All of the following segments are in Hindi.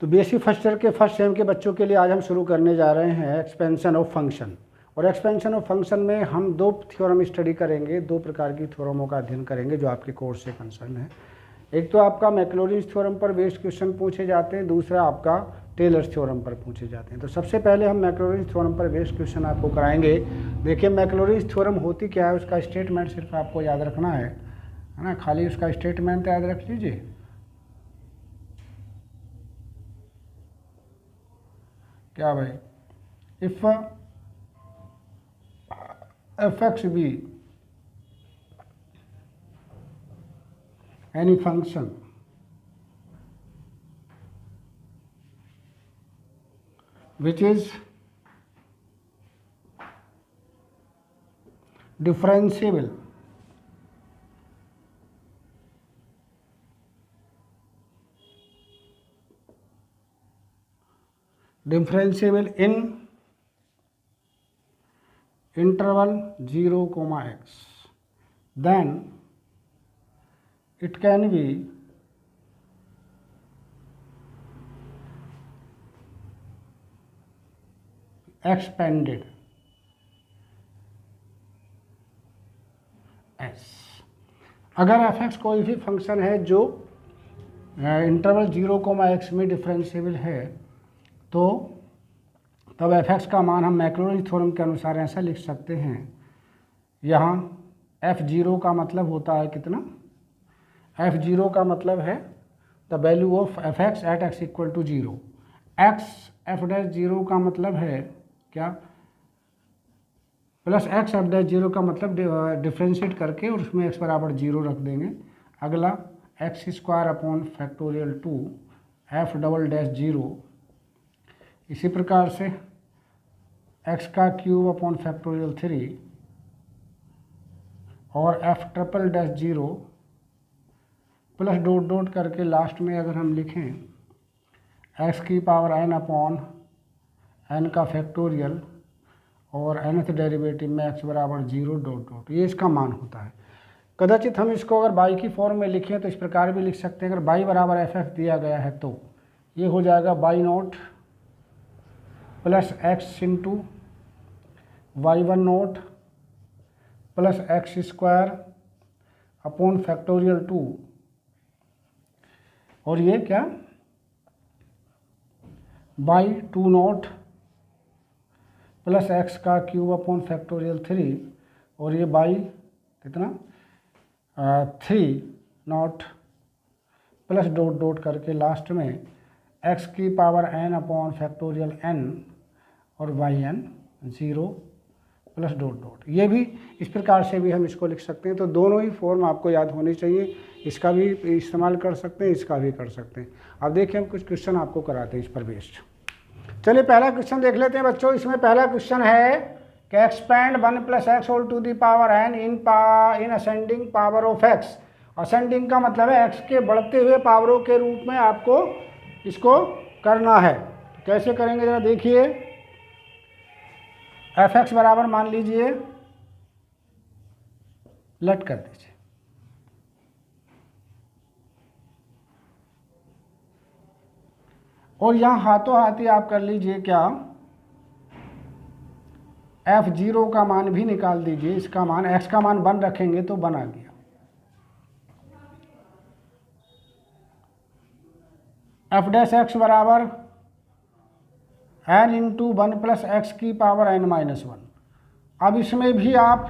तो बीएससी फर्स्ट ईयर के फर्स्ट सेम के बच्चों के लिए आज हम शुरू करने जा रहे हैं एक्सपेंशन ऑफ फंक्शन। और एक्सपेंशन ऑफ फंक्शन में हम दो थ्योरम स्टडी करेंगे, दो प्रकार की थ्योरमों का अध्ययन करेंगे जो आपके कोर्स से कंसर्न है। एक तो आपका मैक्लॉरिन्स थ्योरम पर बेस्ड क्वेश्चन पूछे जाते हैं, दूसरा आपका टेलर्स थ्योरम पर पूछे जाते हैं। तो सबसे पहले हम मैक्लॉरिन्स थ्योरम पर बेस्ड क्वेश्चन आपको कराएंगे। देखिए मैक्लॉरिन्स थ्योरम होती क्या है, उसका स्टेटमेंट सिर्फ आपको याद रखना है ना, खाली उसका स्टेटमेंट याद रख लीजिए। क्या भाई, if fx be any function which is differentiable in interval 0, x, then it can be expanded as। अगर fx कोई भी फंक्शन है जो इंटरवल 0, x में डिफरेंशिएबल है तो तब fx का मान हम मैक्लॉरिन्स थ्योरम के अनुसार ऐसा लिख सकते हैं। यहाँ f0 का मतलब होता है कितना, f0 का मतलब है the value of fx at x equal to 0। x f'0 का मतलब है क्या, प्लस x f'0 का मतलब डिफ्रेंशिएट करके और उसमें x बराबर 0 रख देंगे। अगला x² अपॉन फैक्टोरियल 2 f'0। इसी प्रकार से x³ अपॉन फैक्टोरियल 3 और f'0 प्लस डॉट डॉट करके लास्ट में अगर हम लिखें x⁴n अपॉन n का फैक्टोरियल और nth डेरिवेटिव में x बराबर 0 डॉट डॉट, ये इसका मान होता है। कदाचित हम इसको अगर y की फॉर्म में लिखें तो इस प्रकार भी लिख सकते हैं। अगर y बराबर fx दिया गया है तो ये हो जाएगा y0 plus x into y1 plus x² upon factorial 2 और ये क्या y2 plus x³ upon factorial 3 और ये y कितना 3 प्लस डॉट डॉट करके लास्ट में x⁴n अपॉन फैक्टोरियल n और yn 0 प्लस डॉट डॉट। ये भी इस प्रकार से भी हम इसको लिख सकते हैं। तो दोनों ही फॉर्म आपको याद होनी चाहिए, इसका भी इस्तेमाल कर सकते हैं, इसका भी कर सकते हैं। अब देखिए हम कुछ क्वेश्चन आपको कराते हैं इस पर बेस्ड। चलिए पहला क्वेश्चन देख लेते हैं बच्चों। इसमें पहला क्वेश्चन है कि expand 1 + x whole to the power n in ascending power of x। Ascending का मतलब है x के बढ़ते हुए पावरों के रूप में आपको इसको करना है। कैसे करेंगे जरा देखिए। fx बराबर मान लीजिए लट कर दीजिए, और यहाँ हाथों हाथ ही आप कर लीजिए क्या, f0 का मान भी निकाल दीजिए। इसका मान x का मान 1 रखेंगे तो 1 आ गया। f' बराबर n इंटू 1 प्लस x⁴n-1। अब इसमें भी आप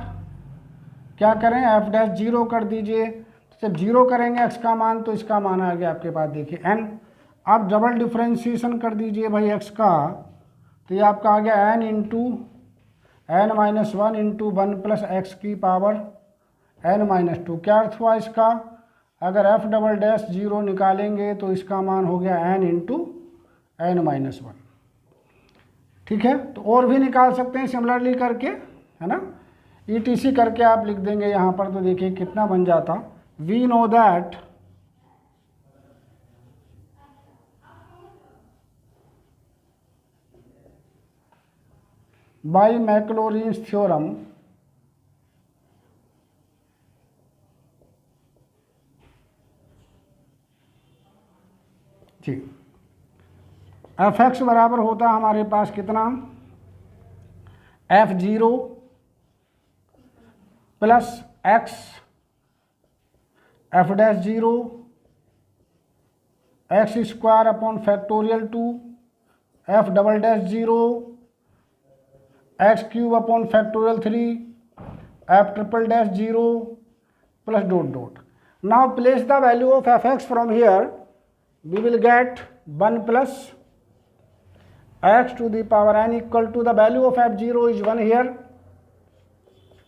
क्या करें, f'0 कर दीजिए। तो जब 0 करेंगे x का मान तो इसका मान आ गया आपके पास देखिए n। अब डबल डिफ्रेंशिएशन कर दीजिए भाई x का, तो ये आपका आ गया n into n-1 into 1 plus x⁴n-2। क्या अर्थ हुआ इसका, अगर f'0 निकालेंगे तो इसका मान हो गया n इंटू n-1। ठीक है, तो और भी निकाल सकते हैं सिमिलरली करके, है ना, ETC करके आप लिख देंगे यहाँ पर। तो देखिए कितना बन जाता, we know that by Maclaurin's theorem जी, एफ एक्स बराबर होता है हमारे पास कितना, f0 plus x f dash 0 x square upon factorial 2 f double dash 0 x cube upon factorial 3 f triple dash 0 plus dot dot. Now place the value of fx from here. We will get 1 plus x to the power n equal to the value of f0 is 1 here.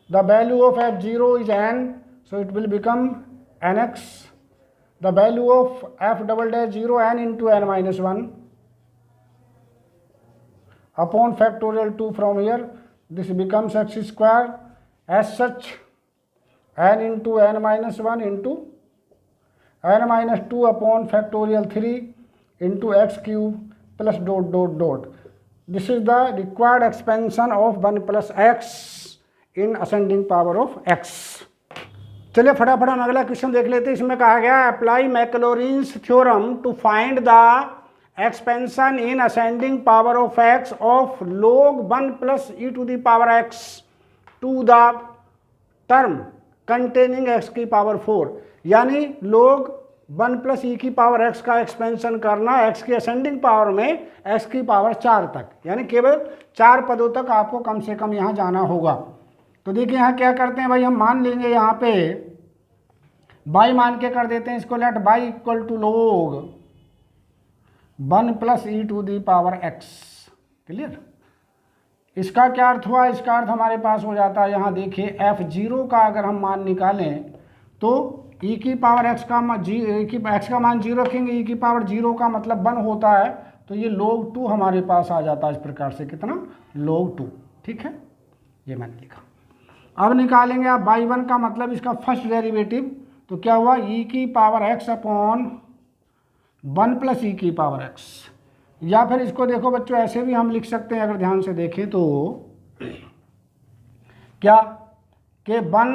The value of f0 is n, so it will become nx. The value of f double dash 0 n into n minus 1 upon factorial 2 from here. This becomes x square. As such, n into n minus 1 into n minus 2 upon factorial 3 into x cube plus dot dot dot. This is the required expansion of 1 plus x in ascending power of x. चलिए फटाफट हम अगला क्वेश्चन देख लेते हैं. इसमें कहा गया apply Maclaurin's theorem to find the expansion in ascending power of x of log 1 plus e to the power x to the term containing x की पावर 4. यानी log 1 प्लस e की पावर x का एक्सपेंशन करना x की असेंडिंग पावर में x की पावर 4 तक, यानी केवल 4 पदों तक आपको कम से कम यहाँ जाना होगा. तो देखिए यहाँ क्या करते हैं भाई, हम मान लेंगे यहाँ पे बाई मान के कर देते हैं इसको. Let by equal to log 1 plus e to the power x. Clear. इसका क्या अर्थ हुआ, इसका अर्थ हमारे पास हो जाता है यहाँ देखिए f0 का अगर हम मान निकालें तो e की पावर x का x का मान 0 रखेंगे, e की पावर 0 का मतलब 1 होता है, तो ये log 2 हमारे पास आ जाता है इस प्रकार से. कितना, log 2. ठीक है, ये मैंने लिखा. अब निकालेंगे आप बाई 1 का मतलब इसका फर्स्ट डेरिवेटिव. तो क्या हुआ, e की power x upon 1 plus e की पावर x. या फिर इसको देखो बच्चों ऐसे भी हम लिख सकते हैं अगर ध्यान से देखें तो क्या कि 1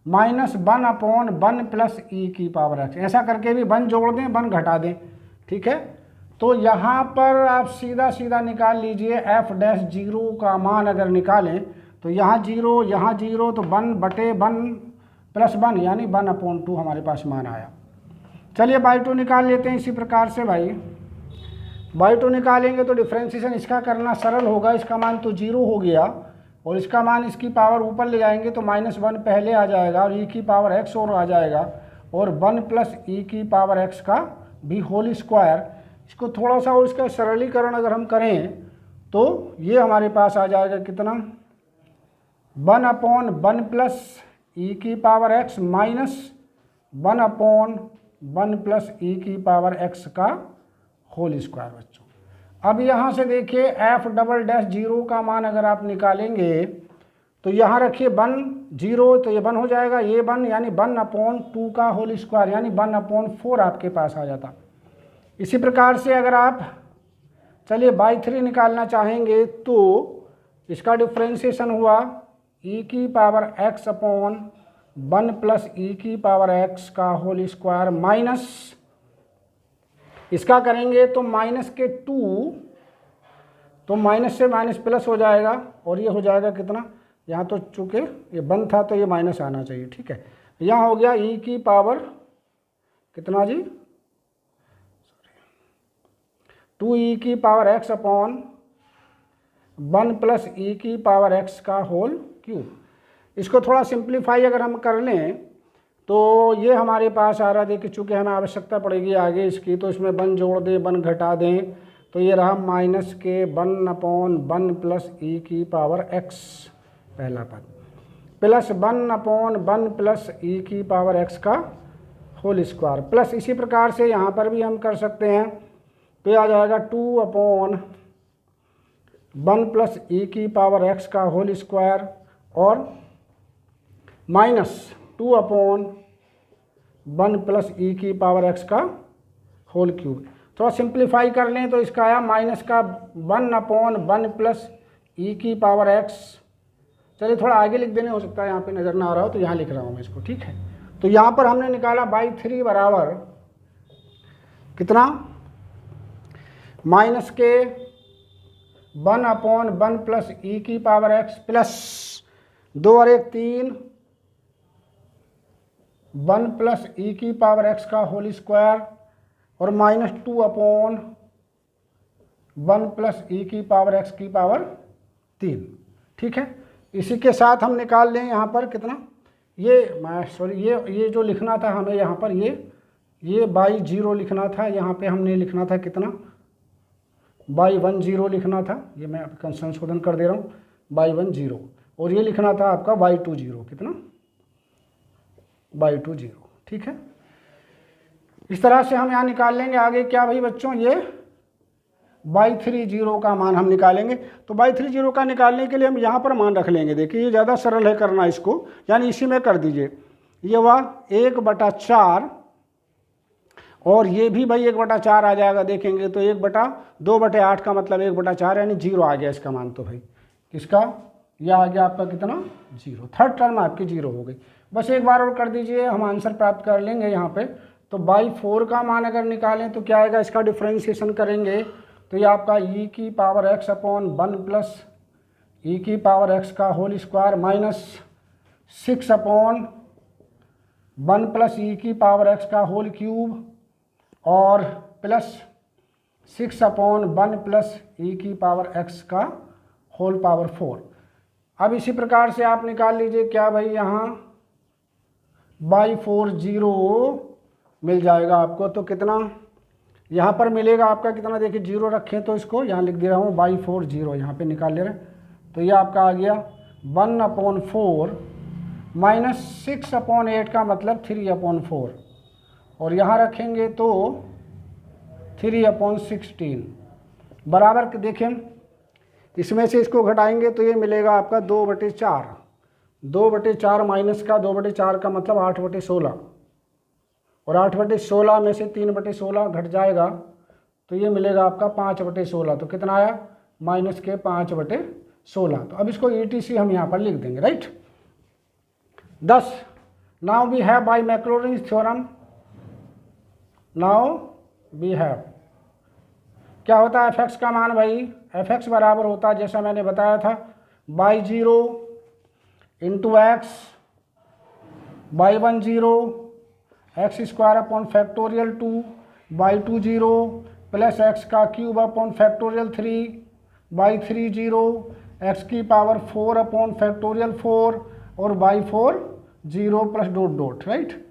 माइनस 1 अपॉन 1 प्लस ई की पावर x. ऐसा करके भी 1 जोड़ दें 1 घटा दें. ठीक है, तो यहाँ पर आप सीधा सीधा निकाल लीजिए f डैश 0 का मान अगर निकालें तो यहाँ 0 तो 1 बटे 1 प्लस 1 यानी 1 अपॉन 2 हमारे पास मान आया. चलिए बाई 2 निकाल लेते हैं इसी प्रकार से. भाई बाई 2 निकालेंगे तो डिफ्रेंशिएशन इसका करना सरल होगा. इसका मान तो 0 हो गया और इसका मान इसकी पावर ऊपर ले जाएंगे तो -1 पहले आ जाएगा और e की पावर x और आ जाएगा और 1 प्लस ई की पावर x का भी होल स्क्वायर. इसको थोड़ा सा और इसका सरलीकरण अगर हम करें तो ये हमारे पास आ जाएगा कितना, 1 अपॉन 1 प्लस ई की power x minus 1 upon 1 plus e की पावर x का होल स्क्वायर. बच्चों अब यहाँ से देखिए f डबल डैश 0 का मान अगर आप निकालेंगे तो यहाँ रखिए 1 0 तो ये 1 हो जाएगा, ये 1 यानी 1 अपॉन 2 का होल स्क्वायर यानी 1 अपॉन 4 आपके पास आ जाता. इसी प्रकार से अगर आप चलिए बाई 3 निकालना चाहेंगे तो इसका डिफ्रेंशिएशन हुआ e की power x upon 1 plus e की पावर x का होल स्क्वायर माइनस इसका करेंगे तो माइनस के 2 तो माइनस से माइनस प्लस हो जाएगा और ये हो जाएगा कितना, यहाँ तो चूँकि ये 1 था तो ये माइनस आना चाहिए. ठीक है, यहाँ हो गया e की पावर कितना जी, 2e की power x upon 1 plus e की पावर x का होल क्यूब. इसको थोड़ा सिंप्लीफाई अगर हम कर लें तो ये हमारे पास आ रहा. देखिए चूँकि हमें आवश्यकता पड़ेगी आगे इसकी तो इसमें 1 जोड़ दें 1 घटा दें तो ये रहा माइनस के 1 अपॉन 1 प्लस ई की पावर x पहला पद प्लस 1 अपॉन 1 प्लस ई की पावर x का होल स्क्वायर प्लस इसी प्रकार से यहाँ पर भी हम कर सकते हैं. तो ये आ जाएगा 2 अपॉन 1 प्लस ई की पावर x का होल स्क्वायर और माइनस 2 अपॉन 1 प्लस ई की पावर x का होल क्यूब. थोड़ा सिंप्लीफाई कर लें तो इसका आया माइनस का 1 अपॉन 1 प्लस ई की पावर x. चलिए थोड़ा आगे लिख देने, हो सकता है यहाँ पे नज़र ना आ रहा हो तो यहाँ लिख रहा हूँ मैं इसको. ठीक है, तो यहाँ पर हमने निकाला बाई 3 बराबर कितना, माइनस के 1/1 प्लस ई की पावर एक्स प्लस 2 और 1 3 1 प्लस ई की पावर एक्स का होल स्क्वायर और माइनस 2/1 प्लस ई की पावर एक्स की पावर 3। ठीक है, इसी के साथ हम निकाल लें यहाँ पर कितना, ये जो लिखना था हमें यहाँ पर ये बाई 0 लिखना था, यहाँ पे हमने लिखना था कितना, बाई 1 0 लिखना था, ये मैं आपका संशोधन कर दे रहा हूँ, बाई 1 0, और ये लिखना था आपका बाई 2 0, कितना, बाई 2 0। ठीक है, इस तरह से हम यहाँ निकाल लेंगे। आगे क्या भाई बच्चों, ये बाई 3 0 का मान हम निकालेंगे। तो बाई 3 0 का निकालने के लिए हम यहाँ पर मान रख लेंगे। देखिए ये ज़्यादा सरल है करना इसको, यानी इसी में कर दीजिए। ये हुआ 1/4 और ये भी भाई 1/4 आ जाएगा। देखेंगे तो 1/2/8 का मतलब 1/4 यानी 0 आ गया इसका मान। तो भाई किसका, यह आ गया आपका कितना, 0। थर्ड टर्म आपकी 0 हो गई। बस एक बार और कर दीजिए, हम आंसर प्राप्त कर लेंगे यहाँ पे। तो बाई 4 का मान अगर निकालें तो क्या आएगा, इसका डिफ्रेंशिएशन करेंगे तो ये आपका ई की power x upon 1 plus e की पावर एक्स का whole square minus 6/1 plus e की पावर एक्स का होल क्यूब और प्लस 6/1 प्लस ई की पावर एक्स का होल पावर 4। अब इसी प्रकार से आप निकाल लीजिए क्या भाई, यहाँ बाई 4 0 मिल जाएगा आपको। तो कितना यहाँ पर मिलेगा आपका कितना, देखिए 0 रखें तो इसको यहाँ लिख दे रहा हूँ, बाई 4 0 यहाँ पे निकाल ले रहे हैं। तो ये आपका आ गया 1/4 माइनस 6/8 का मतलब 3/4 और यहाँ रखेंगे तो 3/16 बराबर। देखें इसमें से इसको घटाएंगे तो ये मिलेगा आपका 2/4। 2/4 माइनस का 2/4 का मतलब 8/16 और 8/16 में से 3/16 घट जाएगा तो ये मिलेगा आपका 5/16। तो कितना आया, माइनस के 5/16। तो अब इसको ETC हम यहाँ पर लिख देंगे, right. 10 now we have by Maclaurin's theorem, now we have क्या होता है fx का मान भाई, fx बराबर होता है जैसा मैंने बताया था y 0 into x y 1 0 x square upon factorial 2 y 2 0 plus x का cube upon factorial 3 y 3 0 x की पावर 4 अपॉन फैक्टोरियल 4 और y 4 0 plus dot dot, right.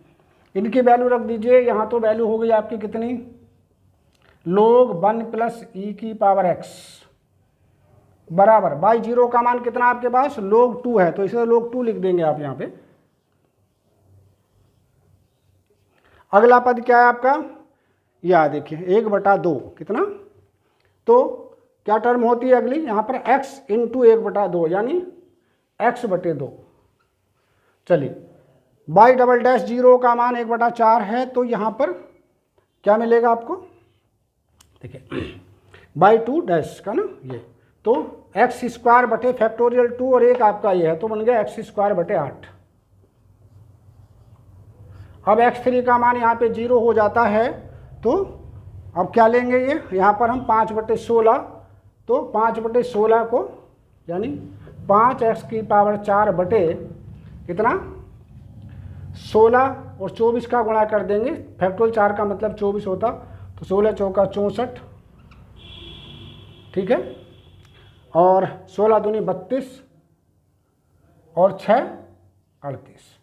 इनकी वैल्यू रख दीजिए। यहाँ तो वैल्यू हो गई आपकी कितनी, log 1 प्लस ई की पावर एक्स बराबर बाई 0 का मान कितना आपके पास, log 2 है तो इसे log 2 लिख देंगे आप यहाँ पे। अगला पद क्या है आपका, यह देखिए 1/2 कितना, तो क्या टर्म होती है अगली यहाँ पर, x इंटू 1/2 यानी x/2। चलिए बाई डबल डैश 0 का मान 1/4 है तो यहाँ पर क्या मिलेगा आपको, देखिए बाई 2 डैश का ना ये, तो एक्स स्क्वायर बटे फैक्टोरियल 2 और एक आपका ये है तो बन गया x स्क्वायर बटे 8। अब x3 का मान यहाँ पे 0 हो जाता है तो अब क्या लेंगे, ये यहाँ पर हम 5/16, तो 5/16 को यानी 5x की पावर 4 बटे कितना 16 और 24 का गुणा कर देंगे। फैक्टोरियल 4 का मतलब 24 होता, तो 16 चौका 64, ठीक है, और 16 दूनी 32 और 6 38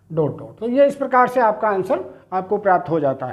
डॉट डॉट। तो ये इस प्रकार से आपका आंसर आपको प्राप्त हो जाता है।